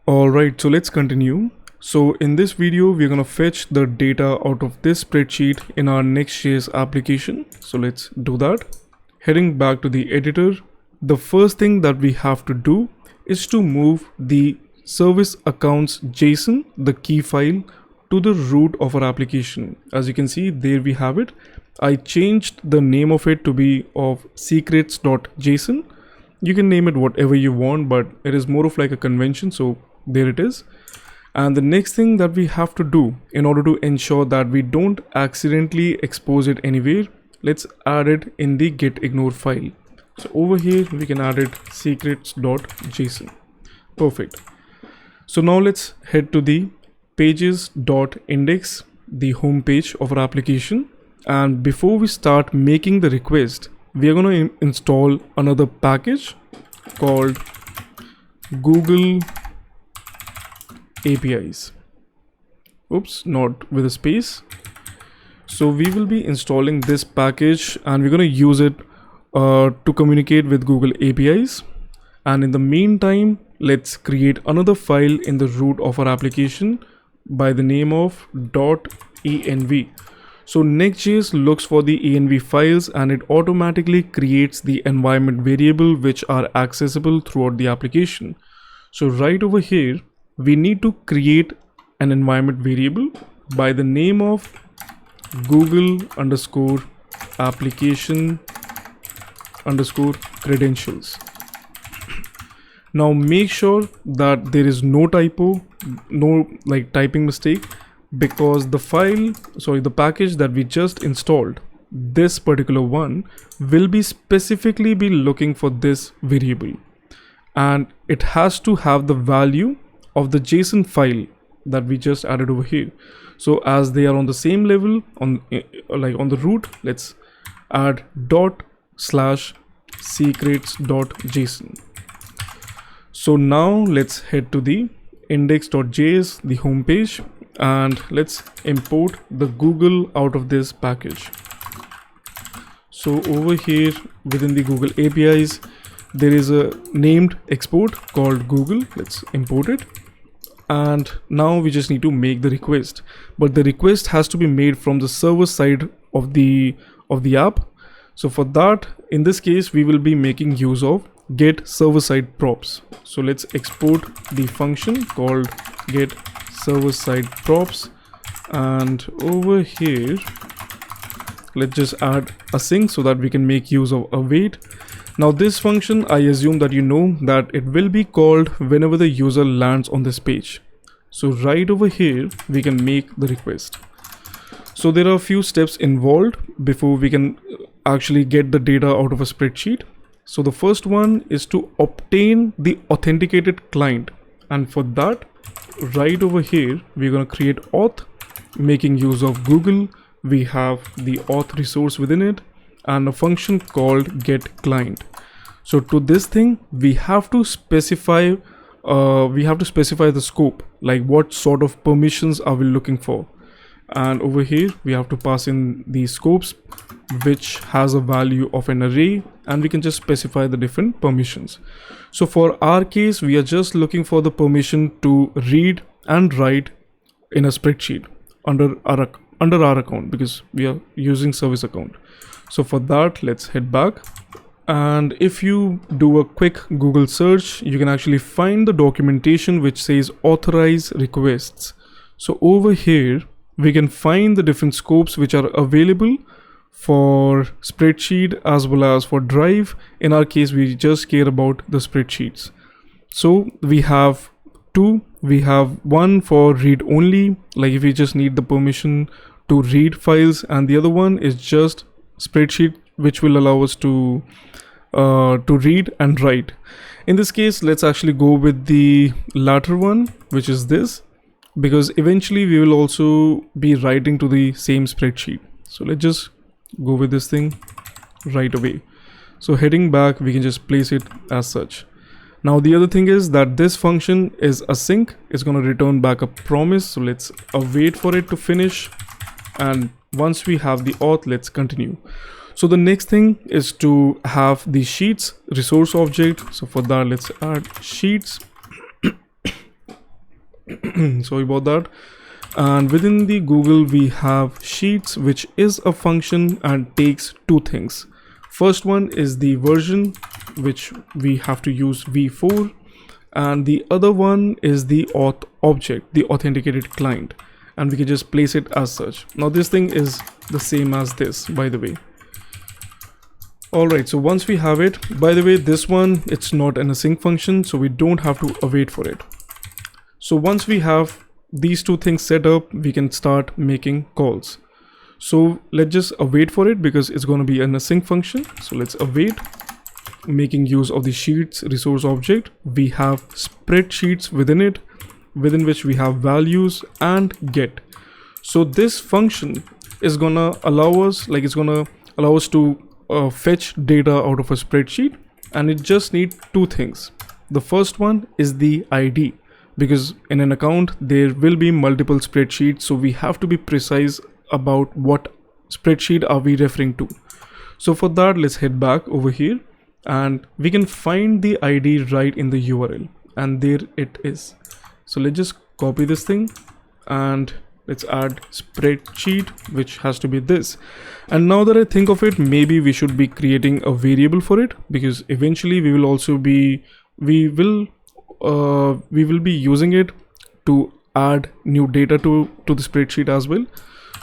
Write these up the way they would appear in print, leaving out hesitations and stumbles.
Alright, so let's continue. So in this video, we're going to fetch the data out of this spreadsheet in our NextJS application. So let's do that. Heading back to the editor, the first thing that we have to do is to move the service accounts JSON, the key file, to the root of our application. As you can see, there we have it. I changed the name of it to be of secrets.json. You can name it whatever you want, but it is more of like a convention. So there it is. And the next thing that we have to do in order to ensure that we don't accidentally expose it anywhere, let's add it in the getignore file. So over here, we can add it secrets.json. Perfect. So now let's head to the pages.index, the home page of our application. And before we start making the request, we are going to install another package called Google APIs. Oops, not with a space. So we will be installing this package and we're going to use it to communicate with Google APIs. And in the meantime, let's create another file in the root of our application by the name of .env. So NextJS looks for the env files and it automatically creates the environment variable which are accessible throughout the application. So right over here, we need to create an environment variable by the name of Google_application_credentials. Now make sure that there is no typo, no typing mistake, because the package that we just installed, this particular one, will be specifically be looking for this variable, and it has to have the value of the JSON file that we just added over here. So as they are on the same level on the root, let's add ./secrets.json. So now let's head to the index.js, the home page, and let's import the Google out of this package. So over here within the Google APIs, there is a named export called Google. Let's import it. And now we just need to make the request, but the request has to be made from the server side of the app. So for that, in this case, we will be making use of getServerSideProps. So let's export the function called getServerSideProps, and over here let's just add async so that we can make use of await. Now this function, I assume that you know that it will be called whenever the user lands on this page. So right over here, we can make the request. So there are a few steps involved before we can actually get the data out of a spreadsheet. So the first one is to obtain the authenticated client. And for that, right over here, we're going to create auth, making use of Google. We have the auth resource within it and a function called getClient. So to this thing, we have to specify the scope, like what sort of permissions are we looking for. And over here, we have to pass in the scopes, which has a value of an array, and we can just specify the different permissions. So for our case, we are just looking for the permission to read and write in a spreadsheet under our account, because we are using service account. So for that, let's head back. And if you do a quick Google search, you can actually find the documentation which says authorize requests. So over here, we can find the different scopes which are available for spreadsheet as well as for drive. In our case, we just care about the spreadsheets. So we have two. We have one for read only, like if we just need the permission to read files, and the other one is just spreadsheet, which will allow us to read and write. In this case, let's actually go with the latter one, which is this, because eventually we will also be writing to the same spreadsheet. So let's just go with this thing right away. So heading back, we can just place it as such. Now the other thing is that this function is async. It's going to return back a promise. So let's wait for it to finish. And once we have the auth, let's continue. So the next thing is to have the sheets resource object. So for that, let's add sheets Sorry about that. And within the Google we have Sheets, which is a function and takes two things. First one is the version, which we have to use v4, and the other one is the auth object, the authenticated client, and we can just place it as such. Now this thing is the same as this, by the way. Alright, so once we have it, by the way, this one, it's not an async function, so we don't have to await for it. So once we have these two things set up, we can start making calls. So let's just await for it because it's going to be an async function. So let's await, making use of the Sheets resource object. We have spreadsheets within it, within which we have values and get. So this function is gonna allow us, like it's gonna allow us to fetch data out of a spreadsheet, and it just needs two things. The first one is the ID, because in an account there will be multiple spreadsheets, so we have to be precise about what spreadsheet are we referring to. So for that, let's head back over here and we can find the ID right in the URL, and there it is. So let's just copy this thing and let's add spreadsheet, which has to be this. And now that I think of it, maybe we should be creating a variable for it, because eventually we will also be we will be using it to add new data to the spreadsheet as well.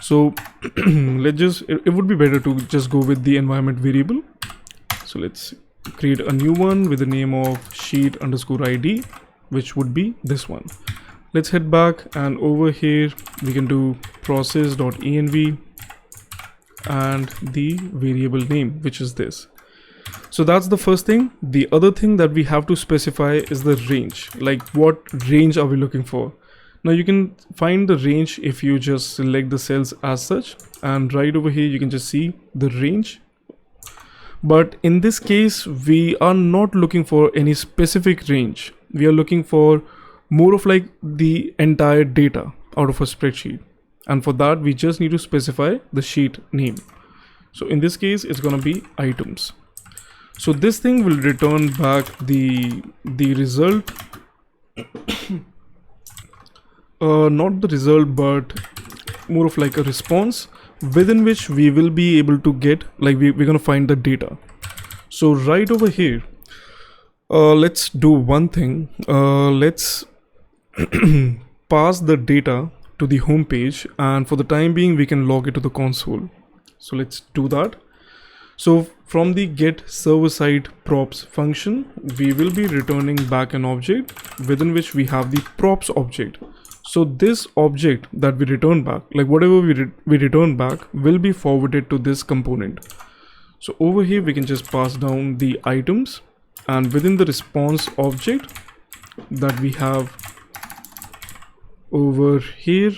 So let's just, it would be better to just go with the environment variable. So let's create a new one with the name of sheet underscore ID, which would be this one. Let's head back, and over here we can do process.env and the variable name, which is this. So that's the first thing. The other thing that we have to specify is the range. Like, what range are we looking for? Now you can find the range if you just select the cells as such, and right over here you can just see the range. But in this case, we are not looking for any specific range. We are looking for more of like the entire data out of a spreadsheet. And for that, we just need to specify the sheet name. So in this case, it's going to be items. So this thing will return back the result. Not the result, but more of like a response within which we will be able to get, like we're going to find the data. So right over here, let's do one thing. Let's pass the data to the home page, and for the time being we can log it to the console. So let's do that. So from the getServerSideProps function, we will be returning back an object within which we have the props object. So this object that we return back, like whatever we return back, will be forwarded to this component. So over here we can just pass down the items, and within the response object that we have over here,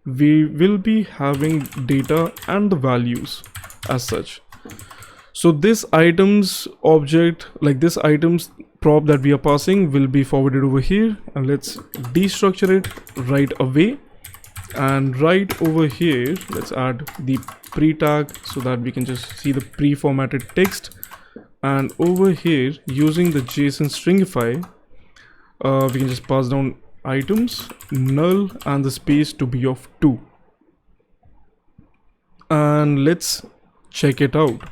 we will be having data and the values as such. So this items object, like this items prop that we are passing, will be forwarded over here, and let's destructure it right away. And right over here, let's add the pre tag so that we can just see the pre-formatted text. And over here, using the JSON stringify, we can just pass down items null and the space to be of 2. And let's check it out.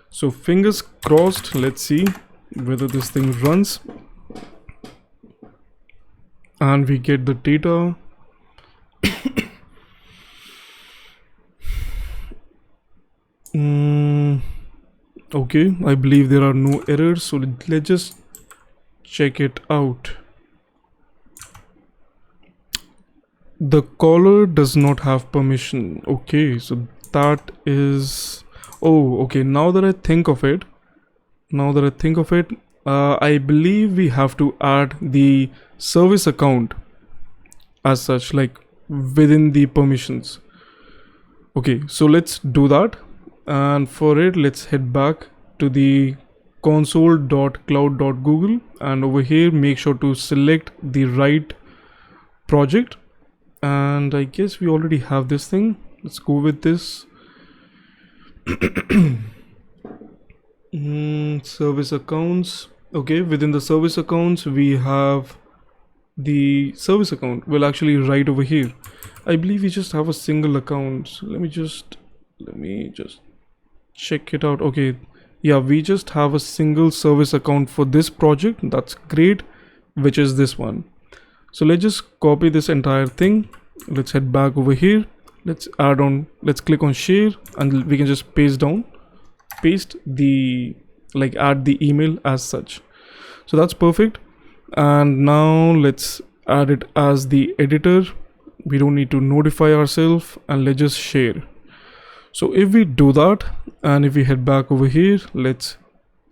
So fingers crossed, let's see whether this thing runs and we get the data. Okay, I believe there are no errors, so let's just check it out. The caller does not have permission. Okay, so that is, oh, okay, now that I think of it, I believe we have to add the service account as such, like within the permissions. Okay, so let's do that. And for it, let's head back to the console.cloud.google, and over here make sure to select the right project. And I guess we already have this thing. Let's go with this. Service accounts. Okay, within the service accounts we have the service account will actually write over here. I believe we just have a single account. So let me just check it out. Okay, yeah, we just have a single service account for this project. That's great, which is this one. So let's just copy this entire thing. Let's head back over here. Let's click on share, and we can just paste the add the email as such. So that's perfect. And now let's add it as the editor. We don't need to notify ourselves, and let's just share. So if we do that, and if we head back over here, let's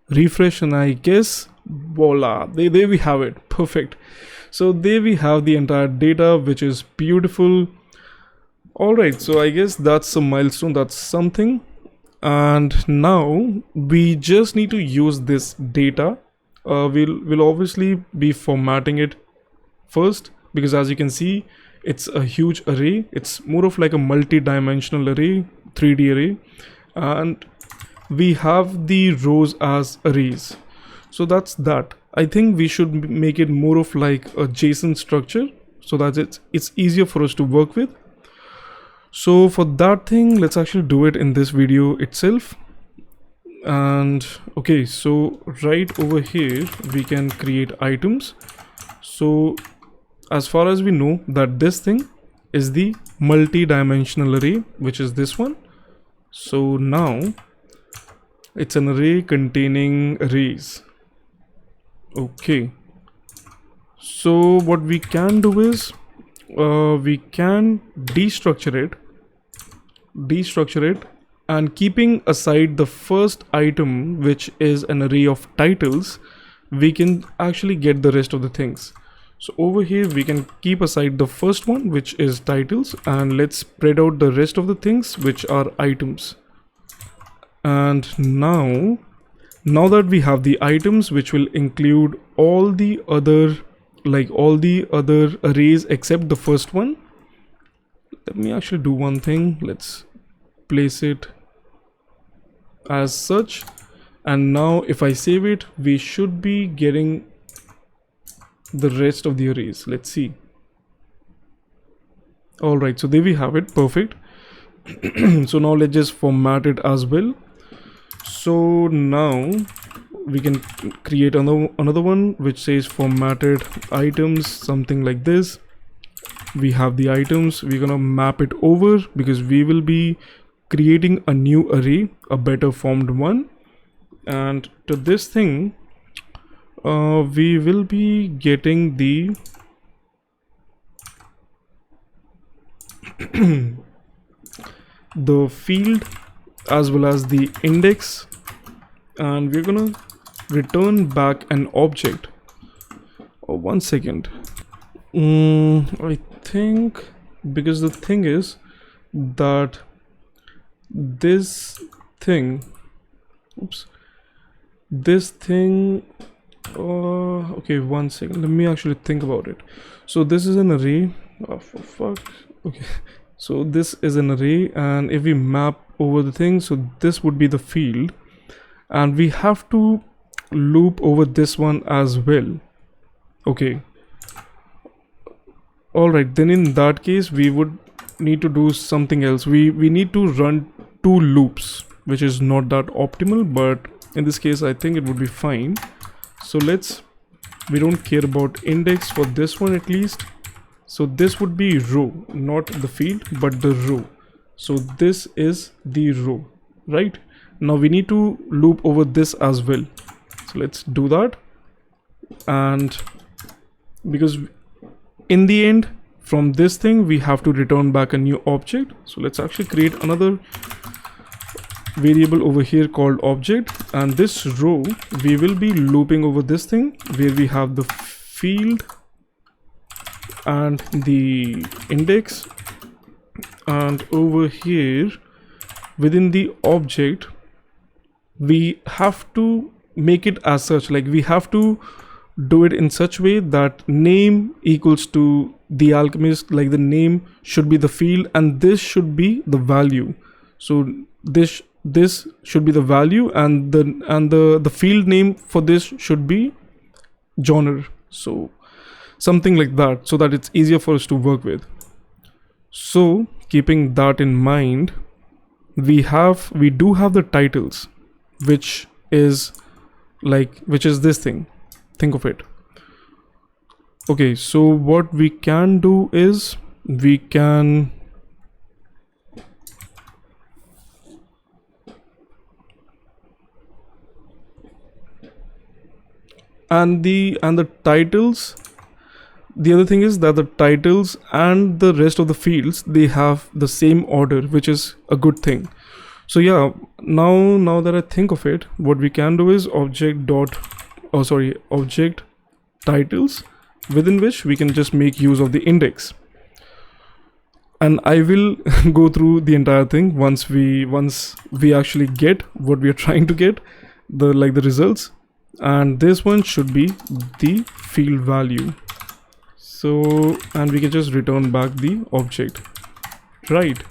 refresh, and I guess voila, there we have it. Perfect. So there we have the entire data, which is beautiful. All right, so I guess that's a milestone, that's something. And now we just need to use this data. We'll obviously be formatting it first, because as you can see, it's a huge array. It's more of like a multi-dimensional array, 3D array, and we have the rows as arrays. So that's that. I think we should make it more of like a JSON structure, so that it's easier for us to work with. So for that thing, let's actually do it in this video itself. And okay, so right over here we can create items. So as far as we know, that this thing is the multi-dimensional array, which is this one. So now it's an array containing arrays. Okay, so what we can do is we can destructure it, and keeping aside the first item, which is an array of titles, we can actually get the rest of the things. So over here we can keep aside the first one, which is titles, and let's spread out the rest of the things, which are items. And now that we have the items, which will include all the other arrays except the first one, let me actually do one thing. Let's place it as such, and now if I save it, we should be getting the rest of the arrays. Let's see. All right, so there we have it. Perfect. So now let's just format it as well. So now we can create another one which says formatted items, something like this. We have the items. We're gonna map it over, because we will be creating a new array, a better formed one. And to this thing, we will be getting the the field as well as the index, and we're gonna return back an object. Oh, 1 second. I think, because the thing is that this thing, okay, 1 second, let me actually think about it. So this is an array. Oh, for fuck. Okay, so this is an array, and if we map over the thing, so this would be the field, and we have to loop over this one as well. Okay, all right, then in that case we would need to do something else. We need to run 2 loops, which is not that optimal, but in this case I think it would be fine. So we don't care about index for this one at least. So this would be row, not the field, but the row. So this is the row, right? Now we need to loop over this as well. So let's do that. And because in the end, from this thing, we have to return back a new object. So let's actually create another variable over here called object, and this row we will be looping over this thing where we have the field and the index, and over here within the object we have to make it as such, like we have to do it in such way that name equals to the alchemist, like the name should be the field and this should be the value. So this should be the value, and the field name for this should be genre. So something like that, so that it's easier for us to work with. So keeping that in mind, we do have the titles, which is this thing. Think of it. Okay, so what we can do is we can and the titles, the other thing is that the titles and the rest of the fields, they have the same order, which is a good thing. So yeah, now that I think of it, what we can do is object titles, within which we can just make use of the index. And I will go through the entire thing once we actually get what we are trying to get, the results. And this one should be the field value. So, and we can just return back the object, right?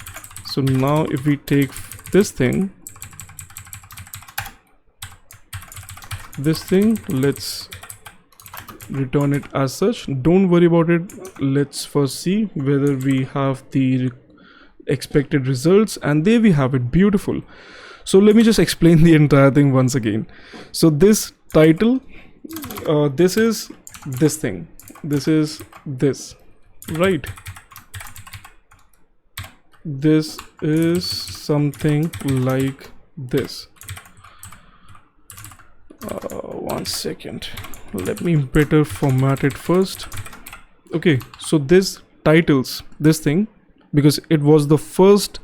So now if we take this thing, let's return it as such. Don't worry about it. Let's first see whether we have the expected results, and there we have it. Beautiful. So let me just explain the entire thing once again. So this title, this is this thing, this is this, right? This is something like this. One second, let me better format it first. Okay, so this titles, this thing, because it was the first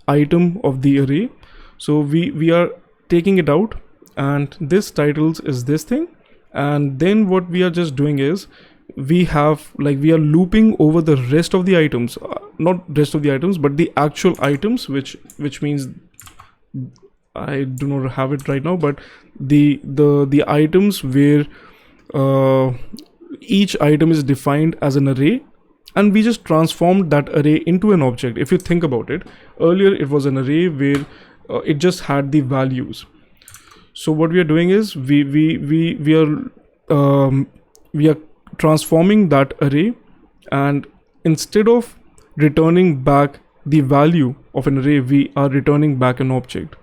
item of the array, so we are taking it out, and this titles is this thing. And then what we are just doing is we are looping over the rest of the items, not rest of the items, but the actual items, which means I do not have it right now, but the items where each item is defined as an array, and we just transformed that array into an object. If you think about it, earlier it was an array where it just had the values. So what we are doing is we are transforming that array, and instead of returning back the value of an array, we are returning back an object.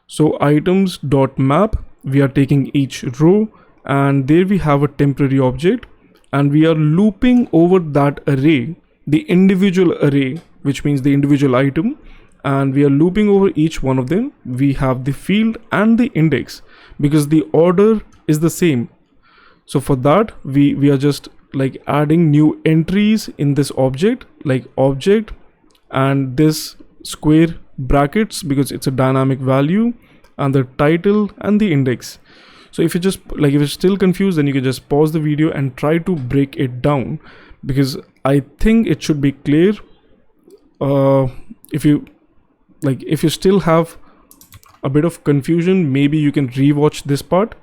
So items.map, we are taking each row, and there we have a temporary object, and we are looping over that array, the individual array, which means the individual item, and we are looping over each one of them. We have the field and the index because the order is the same. So for that, we are just adding new entries in this object, like object and this square brackets, because it's a dynamic value, and the title and the index. So if you just if you're still confused, then you can just pause the video and try to break it down, because I think it should be clear. If you still have a bit of confusion, maybe you can rewatch this part,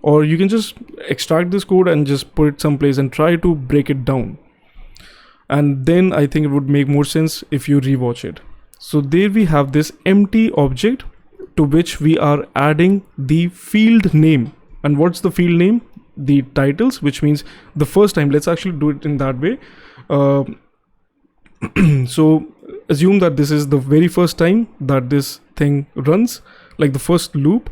or you can just extract this code and just put it someplace and try to break it down. And then I think it would make more sense if you rewatch it. So there we have this empty object to which we are adding the field name. And what's the field name? The titles, which means the first time. Let's actually do it in that way. So assume that this is the very first time that this thing runs, like the first loop,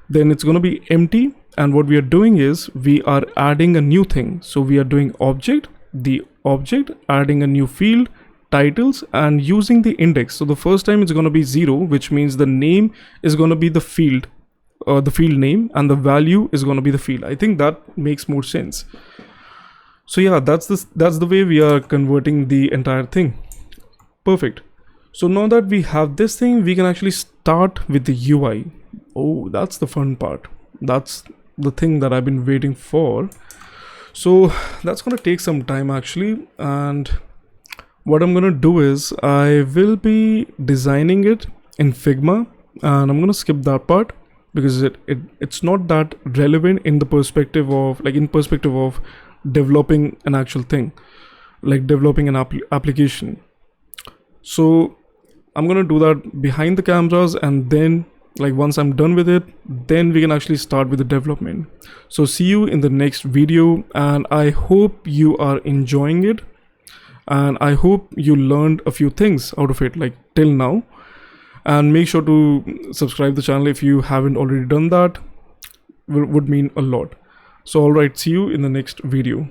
then it's going to be empty. And what we are doing is we are adding a new thing. So we are doing object, the object, adding a new field, titles, and using the index. So the first time it's going to be 0, which means the name is going to be the field name, and the value is going to be the field. I think that makes more sense. So yeah, that's the way we are converting the entire thing. Perfect. So now that we have this thing, we can actually start with the UI. Oh, that's the fun part. That's the thing that I've been waiting for. So that's going to take some time actually, and what I'm going to do is I will be designing it in Figma, and I'm going to skip that part because it's not that relevant in the perspective of developing an actual thing, like developing an application. So I'm going to do that behind the cameras, and then like once I'm done with it, then we can actually start with the development. So see you in the next video, and I hope you are enjoying it, and I hope you learned a few things out of it, like till now. And make sure to subscribe the channel if you haven't already done that. Would mean a lot. So alright, see you in the next video.